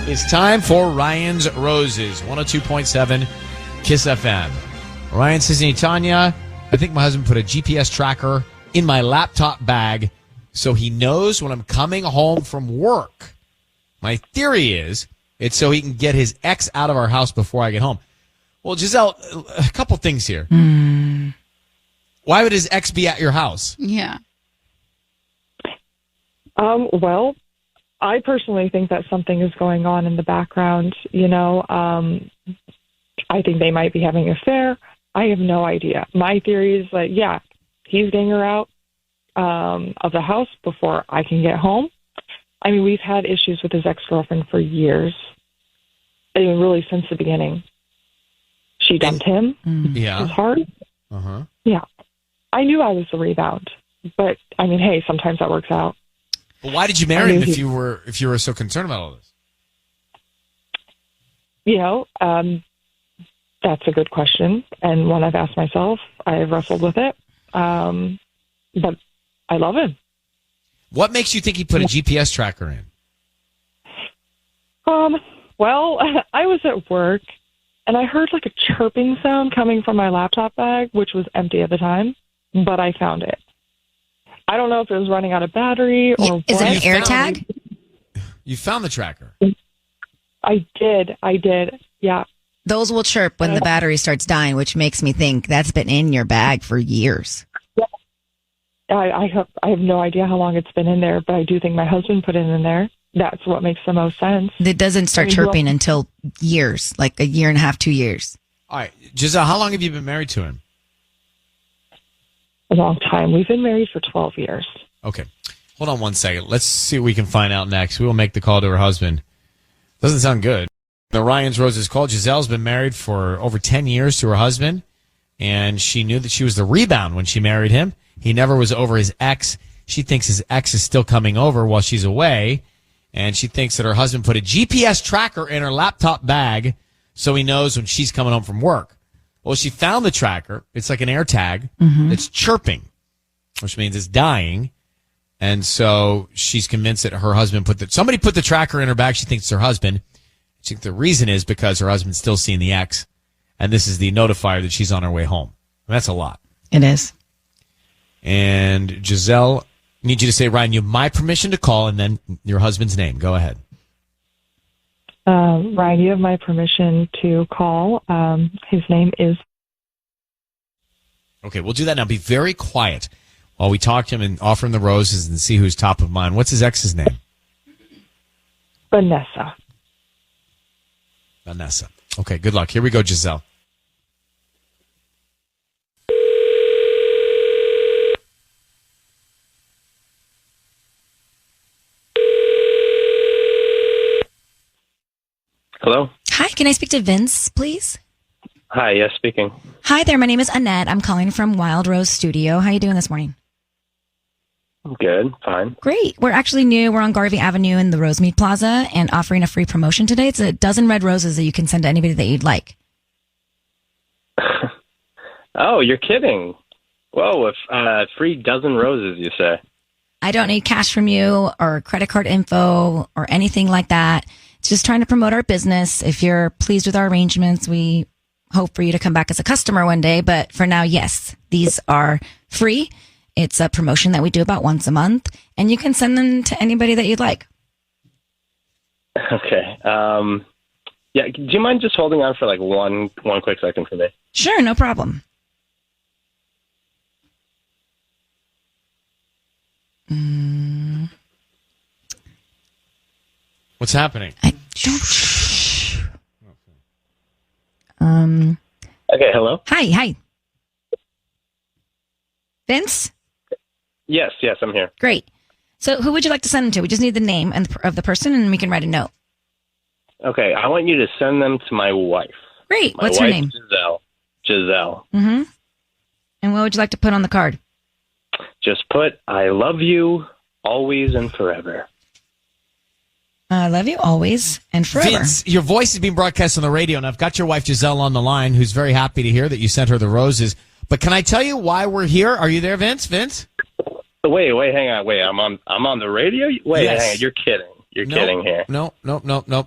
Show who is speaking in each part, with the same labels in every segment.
Speaker 1: It's time for Ryan's Roses, 102.7 Kiss FM. Ryan says, "Hey, Tanya, I think my husband put a GPS tracker in my laptop bag so he knows when I'm coming home from work. My theory is it's so he can get his ex out of our house before I get home." Well, Giselle, a couple things here. Why would his ex be at your house?
Speaker 2: Yeah.
Speaker 3: Well, I personally think that something is going on in the background. I think they might be having an affair. I have no idea. My theory is that, he's getting her out of the house before I can get home. I mean, we've had issues with his ex-girlfriend for years. I mean, really since the beginning. She dumped him.
Speaker 1: Yeah.
Speaker 3: His heart.
Speaker 1: Uh-huh.
Speaker 3: Yeah. I knew I was the rebound. But, I mean, hey, sometimes that works out.
Speaker 1: But why did you marry him if you were so concerned about all this?
Speaker 3: That's a good question, and one I've asked myself. I have wrestled with it, but I love him.
Speaker 1: What makes you think he put a GPS tracker in?
Speaker 3: Well, I was at work, and I heard like a chirping sound coming from my laptop bag, which was empty at the time, but I found it. I don't know if it was running out of battery or what.
Speaker 2: Is it an AirTag?
Speaker 1: You found the tracker.
Speaker 3: I did. Yeah.
Speaker 2: Those will chirp when the battery starts dying, which makes me think that's been in your bag for years.
Speaker 3: Yeah. I have no idea how long it's been in there, but I do think my husband put it in there. That's what makes the most sense.
Speaker 2: It doesn't start chirping until years, like a year and a half, 2 years.
Speaker 1: All right. Giselle, how long have you been married to him?
Speaker 3: A long time. We've been married for 12 years.
Speaker 1: Okay. Hold on one second. Let's see what we can find out next. We will make the call to her husband. Doesn't sound good. The Ryan's Roses call. Giselle's been married for over 10 years to her husband, and she knew that she was the rebound when she married him. He never was over his ex. She thinks his ex is still coming over while she's away, and she thinks that her husband put a GPS tracker in her laptop bag so he knows when she's coming home from work. Well, she found the tracker. It's like an AirTag that's chirping, which means it's dying. And so she's convinced that her husband somebody put the tracker in her bag. She thinks it's her husband. She thinks the reason is because her husband's still seeing the ex. And this is the notifier that she's on her way home. And that's a lot.
Speaker 2: It is.
Speaker 1: And Giselle, I need you to say, Ryan, you have my permission to call and then your husband's name. Go ahead.
Speaker 3: Ryan, you have my permission to call. His name is...
Speaker 1: Okay, we'll do that now. Be very quiet while we talk to him and offer him the roses and see who's top of mind. What's his ex's name?
Speaker 3: Vanessa.
Speaker 1: Okay, good luck. Here we go, Giselle.
Speaker 4: Hello?
Speaker 2: Hi, can I speak to Vince, please?
Speaker 4: Hi, yes, speaking.
Speaker 2: Hi there, my name is Annette. I'm calling from Wild Rose Studio. How are you doing this morning?
Speaker 4: I'm good, fine.
Speaker 2: Great. We're actually new. We're on Garvey Avenue in the Rosemead Plaza and offering a free promotion today. It's a dozen red roses that you can send to anybody that you'd like.
Speaker 4: Oh, you're kidding. Whoa, a free dozen roses, you say?
Speaker 2: I don't need cash from you or credit card info or anything like that. It's just trying to promote our business. If you're pleased with our arrangements, we hope for you to come back as a customer one day. But for now, yes, these are free. It's a promotion that we do about once a month, and you can send them to anybody that you'd like.
Speaker 4: Okay. Yeah, do you mind just holding on for like one quick second for me?
Speaker 2: Sure, no problem.
Speaker 1: What's happening?
Speaker 2: I don't.
Speaker 4: Okay, hello?
Speaker 2: Hi. Vince?
Speaker 4: Yes, I'm here.
Speaker 2: Great. So who would you like to send them to? We just need the name of the person, and we can write a note.
Speaker 4: Okay, I want you to send them to my wife.
Speaker 2: Great.
Speaker 4: My
Speaker 2: What's her
Speaker 4: wife,
Speaker 2: name?
Speaker 4: Giselle.
Speaker 2: Mm-hmm. And what would you like to put on the card?
Speaker 4: Just put, I love you, always and forever.
Speaker 2: I love you always and forever.
Speaker 1: Vince, your voice is being broadcast on the radio, and I've got your wife Giselle on the line, who's very happy to hear that you sent her the roses. But can I tell you why we're here? Are you there, Vince? Vince?
Speaker 4: Wait, hang on. Wait, I'm on the radio? Wait,
Speaker 1: Yes.
Speaker 4: hang on. You're kidding. You're kidding here.
Speaker 1: No.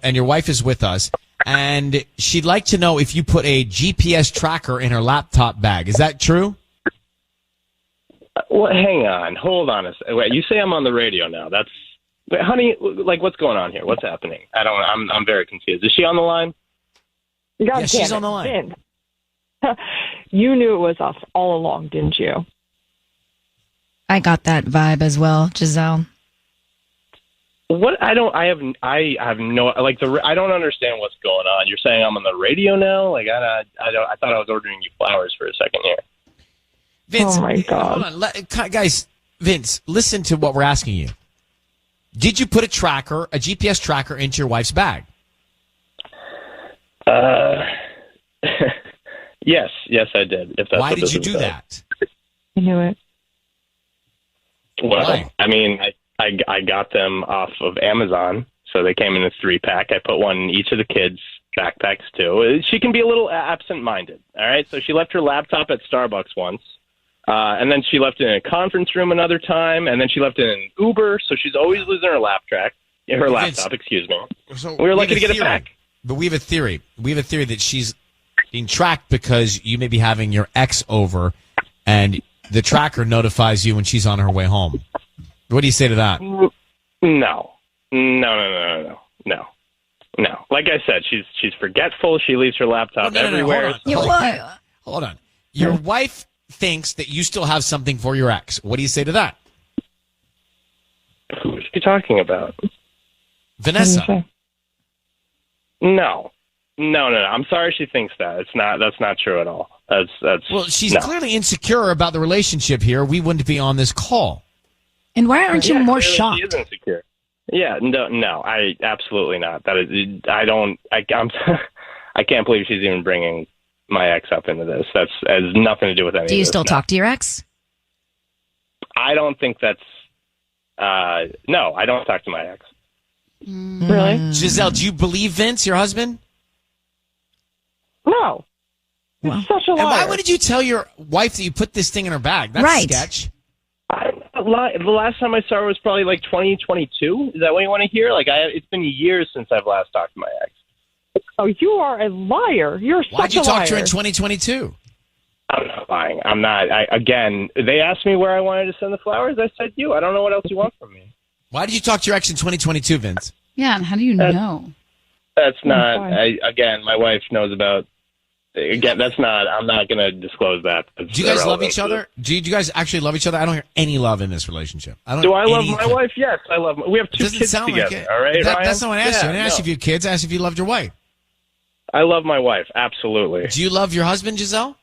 Speaker 1: And your wife is with us. And she'd like to know if you put a GPS tracker in her laptop bag. Is that true?
Speaker 4: Well, hang on. Hold on a second. Wait, you say I'm on the radio now. Wait, honey, like, what's going on here? What's happening? I'm very confused. Is she on the line?
Speaker 3: God
Speaker 1: Yeah, she's
Speaker 3: damn
Speaker 1: on the line.
Speaker 3: Vin. You knew it was us all along, didn't you?
Speaker 2: I got that vibe as well, Giselle.
Speaker 4: What? I have no, like, I don't understand what's going on. You're saying I'm on the radio now? Like, I thought I was ordering you flowers for a second here.
Speaker 1: Vince,
Speaker 3: oh my God.
Speaker 1: hold on. Guys, Vince, listen to what we're asking you. Did you put a GPS tracker into your wife's bag?
Speaker 4: Yes, I did. If that's
Speaker 1: Why
Speaker 4: what
Speaker 1: did
Speaker 4: this
Speaker 1: you
Speaker 4: is
Speaker 1: do
Speaker 4: about.
Speaker 1: that?
Speaker 3: I knew it.
Speaker 4: Well,
Speaker 1: Why?
Speaker 4: I mean, I got them off of Amazon, so they came in a 3-pack. I put one in each of the kids' backpacks too. She can be a little absent-minded. All right, so she left her laptop at Starbucks once. And then she left it in a conference room another time, and then she left it in an Uber, so she's always losing her laptop, excuse me.
Speaker 1: So
Speaker 4: We were lucky to get it back.
Speaker 1: But we have a theory. We have a theory that she's being tracked because you may be having your ex over, and the tracker notifies you when she's on her way home. What do you say to that?
Speaker 4: No. Like I said, she's forgetful. She leaves her laptop everywhere.
Speaker 1: Hold on. Your wife thinks that you still have something for your ex. What do you say to that?
Speaker 4: Who is she talking about?
Speaker 1: Vanessa.
Speaker 4: No. I'm sorry she thinks that. That's not true at all. That's
Speaker 1: Well, she's clearly insecure about the relationship here. We wouldn't be on this call.
Speaker 2: And why aren't you more
Speaker 4: clearly
Speaker 2: shocked?
Speaker 4: She is insecure. Yeah, no, I absolutely not. That is, I can't believe she's even bringing my ex up into this. That has nothing to do with anything.
Speaker 2: Do you still talk to your ex?
Speaker 4: I don't think that's. No, I don't talk to my ex.
Speaker 3: Really?
Speaker 1: Giselle, do you believe Vince, your husband?
Speaker 3: No. It's such a liar.
Speaker 1: And why wouldn't you tell your wife that you put this thing in her bag? That's
Speaker 2: Right.
Speaker 1: sketch.
Speaker 4: The last time I saw her was probably like 2022. Is that what you want to hear? Like, it's been years since I've last talked to my ex.
Speaker 3: Oh, you are a liar. You're such a liar.
Speaker 1: Why'd you talk to her in 2022?
Speaker 4: I'm not lying. I'm not. Again, they asked me where I wanted to send the flowers. I said you. I don't know what else you want from me.
Speaker 1: Why did you talk to your ex in 2022, Vince?
Speaker 5: Yeah, and how do you know?
Speaker 4: That's not.
Speaker 3: fine.
Speaker 4: Again, my wife knows about. Again, that's not. I'm not going to disclose that.
Speaker 1: Do you guys love each other? Do you guys actually love each other? I don't hear any love in this relationship.
Speaker 4: Do I love my wife? Yes, I love. We have
Speaker 1: It
Speaker 4: 2
Speaker 1: doesn't
Speaker 4: kids
Speaker 1: sound
Speaker 4: together.
Speaker 1: like it.
Speaker 4: All right, Ryan?
Speaker 1: That's not what I asked you. I didn't ask
Speaker 4: no.
Speaker 1: you if you had kids. I asked if you loved your wife.
Speaker 4: I love my wife. Absolutely.
Speaker 1: Do you love your husband, Giselle?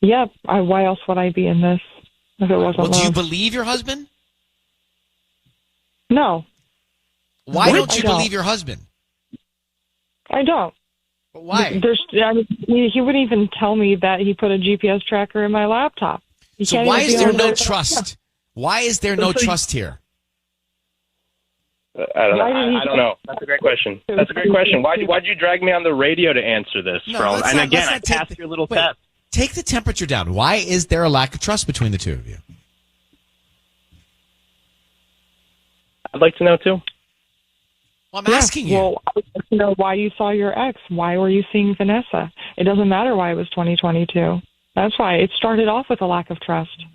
Speaker 3: Yep. Why else would I be in this if it wasn't
Speaker 1: Well, do you
Speaker 3: love?
Speaker 1: believe your husband?
Speaker 3: No,
Speaker 1: Why
Speaker 3: What?
Speaker 1: don't you
Speaker 3: I don't.
Speaker 1: believe your husband?
Speaker 3: I don't.
Speaker 1: Why?
Speaker 3: He wouldn't even tell me that he put a GPS tracker in my laptop. He
Speaker 1: So
Speaker 3: can't
Speaker 1: why
Speaker 3: even
Speaker 1: is
Speaker 3: be
Speaker 1: there
Speaker 3: able
Speaker 1: no
Speaker 3: to-
Speaker 1: trust? Why is there no trust here?
Speaker 4: I don't know.
Speaker 3: Why did he-
Speaker 4: I don't know. That's a great question. That's a great question. Why'd you drag me on the radio to answer this?
Speaker 1: No,
Speaker 4: Bro?
Speaker 1: let's
Speaker 4: And
Speaker 1: not-
Speaker 4: again,
Speaker 1: let's
Speaker 4: I
Speaker 1: not take
Speaker 4: passed
Speaker 1: the-
Speaker 4: your little
Speaker 1: wait.
Speaker 4: test.
Speaker 1: Take the temperature down. Why is there a lack of trust between the two of you?
Speaker 4: I'd like to know too.
Speaker 1: Well, I'm asking you.
Speaker 3: Well, I would like to know why you saw your ex. Why were you seeing Vanessa? It doesn't matter why it was 2022. That's why it started off with a lack of trust.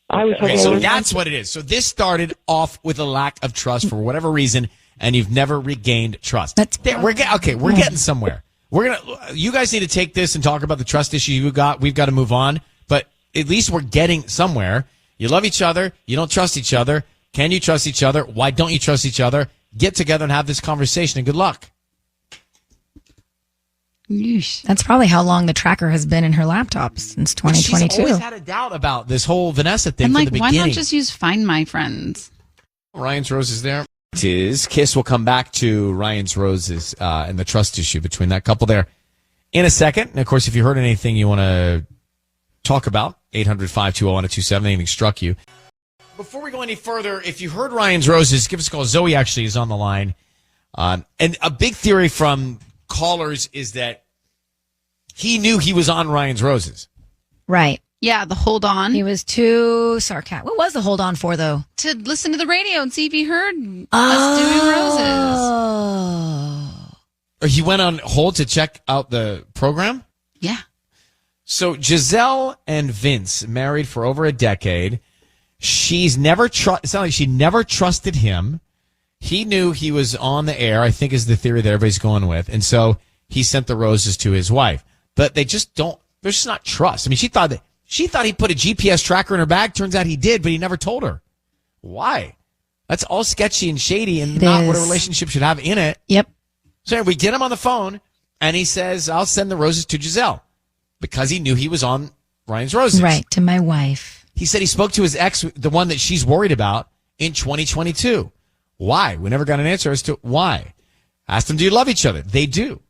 Speaker 3: I was
Speaker 1: Okay,
Speaker 3: hoping
Speaker 1: so
Speaker 3: it was-
Speaker 1: that's what it is. So this started off with a lack of trust for whatever reason, and you've never regained trust. We're getting somewhere. You guys need to take this and talk about the trust issue you got. We've got to move on, but at least we're getting somewhere. You love each other. You don't trust each other. Can you trust each other? Why don't you trust each other? Get together and have this conversation, and good luck.
Speaker 5: Yeesh.
Speaker 2: That's probably how long the tracker has been in her laptop since
Speaker 1: But she's
Speaker 2: 2022.
Speaker 1: always had a doubt about this whole Vanessa thing
Speaker 5: And
Speaker 1: from
Speaker 5: like,
Speaker 1: the
Speaker 5: why
Speaker 1: beginning.
Speaker 5: not just use Find My Friends?
Speaker 1: Ryan's Roses there. It is. Kiss will come back to Ryan's Roses and the trust issue between that couple there in a second. And, of course, if you heard anything you want to talk about, 800-520-1027, anything struck you. Before we go any further, if you heard Ryan's Roses, give us a call. Zoe actually is on the line. And a big theory from callers is that he knew he was on Ryan's Roses.
Speaker 2: Right.
Speaker 5: Yeah, the hold on
Speaker 2: He was too sarcastic. What was the hold on for, though?
Speaker 5: to listen to the radio and see if he heard us doing roses.
Speaker 2: Oh.
Speaker 1: Or he went on hold to check out the program?
Speaker 5: Yeah.
Speaker 1: So Giselle and Vince married for over a decade. She's never it sounds like she never trusted him. He knew he was on the air, I think is the theory that everybody's going with. And so he sent the roses to his wife. But they just don't, there's just not trust. I mean, she thought he put a GPS tracker in her bag. Turns out he did, but he never told her. Why? That's all sketchy and shady and not what a relationship should have in it.
Speaker 2: Yep.
Speaker 1: So we get him on the phone and he says, I'll send the roses to Giselle because he knew he was on Ryan's Roses.
Speaker 2: Right, to my wife.
Speaker 1: He said he spoke to his ex, the one that she's worried about, in 2022. Why? We never got an answer as to why. Asked them, do you love each other? They do.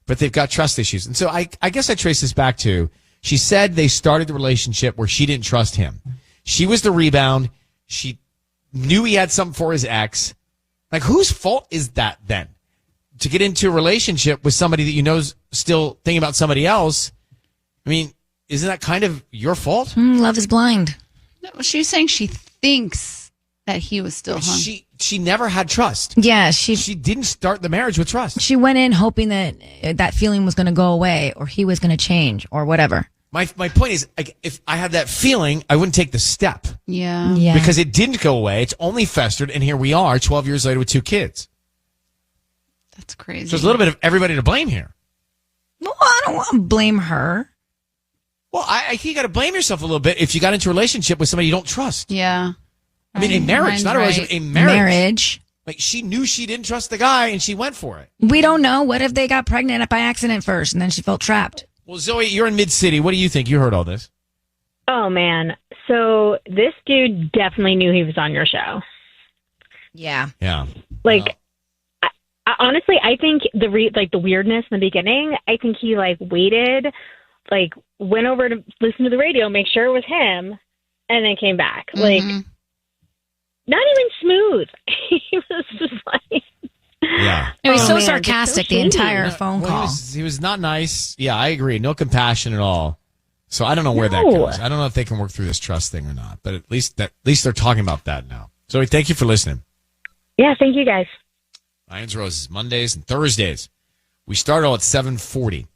Speaker 1: But they've got trust issues. And so I guess I trace this back to, she said they started the relationship where she didn't trust him. She was the rebound. She knew he had something for his ex. Like, whose fault is that then? To get into a relationship with somebody that you know is still thinking about somebody else, I mean, isn't that kind of your fault?
Speaker 2: Love is blind.
Speaker 5: No, she was saying she thinks that he was still hung.
Speaker 1: She never had trust.
Speaker 2: Yeah,
Speaker 1: She didn't start the marriage with trust.
Speaker 2: she went in hoping that that feeling was going to go away or he was going to change or whatever.
Speaker 1: My point is, like, if I had that feeling, I wouldn't take the step
Speaker 5: Yeah.
Speaker 2: Yeah.
Speaker 1: because it didn't go away. It's only festered, and here we are 12 years later with 2 kids.
Speaker 5: That's crazy.
Speaker 1: So there's a little bit of everybody to blame here.
Speaker 2: Well, I don't want to blame her.
Speaker 1: Well, I think you got to blame yourself a little bit if you got into a relationship with somebody you don't trust.
Speaker 5: Yeah.
Speaker 1: I mean, a marriage,
Speaker 5: Mine's
Speaker 1: not a
Speaker 5: right.
Speaker 1: relationship, a marriage.
Speaker 2: Marriage.
Speaker 1: Like, she knew she didn't trust the guy, and she went for it.
Speaker 2: We don't know. What if they got pregnant by accident first and then she felt trapped?
Speaker 1: Well, Zoe, you're in Mid-City. What do you think? You heard all this.
Speaker 6: Oh, man. So this dude definitely knew he was on your show.
Speaker 2: Yeah.
Speaker 1: Yeah.
Speaker 6: Like, I honestly, I think the weirdness in the beginning, I think he, waited, went over to listen to the radio, make sure it was him, and then came back.
Speaker 5: Mhm.
Speaker 6: Not even smooth. He was just like...
Speaker 1: Yeah.
Speaker 2: It was
Speaker 6: Oh,
Speaker 2: so
Speaker 6: man,
Speaker 2: sarcastic,
Speaker 6: it's so
Speaker 2: the entire
Speaker 6: shady.
Speaker 2: phone
Speaker 1: Well,
Speaker 2: call.
Speaker 1: he was not nice. Yeah, I agree. No compassion at all. So I don't know where that
Speaker 6: No.
Speaker 1: goes. I don't know if they can work through this trust thing or not. But at least they're talking about that now. Zoe, thank you for listening.
Speaker 6: Yeah, thank you, guys.
Speaker 1: Ryan's Roses, Mondays and Thursdays. We start all at 7:40.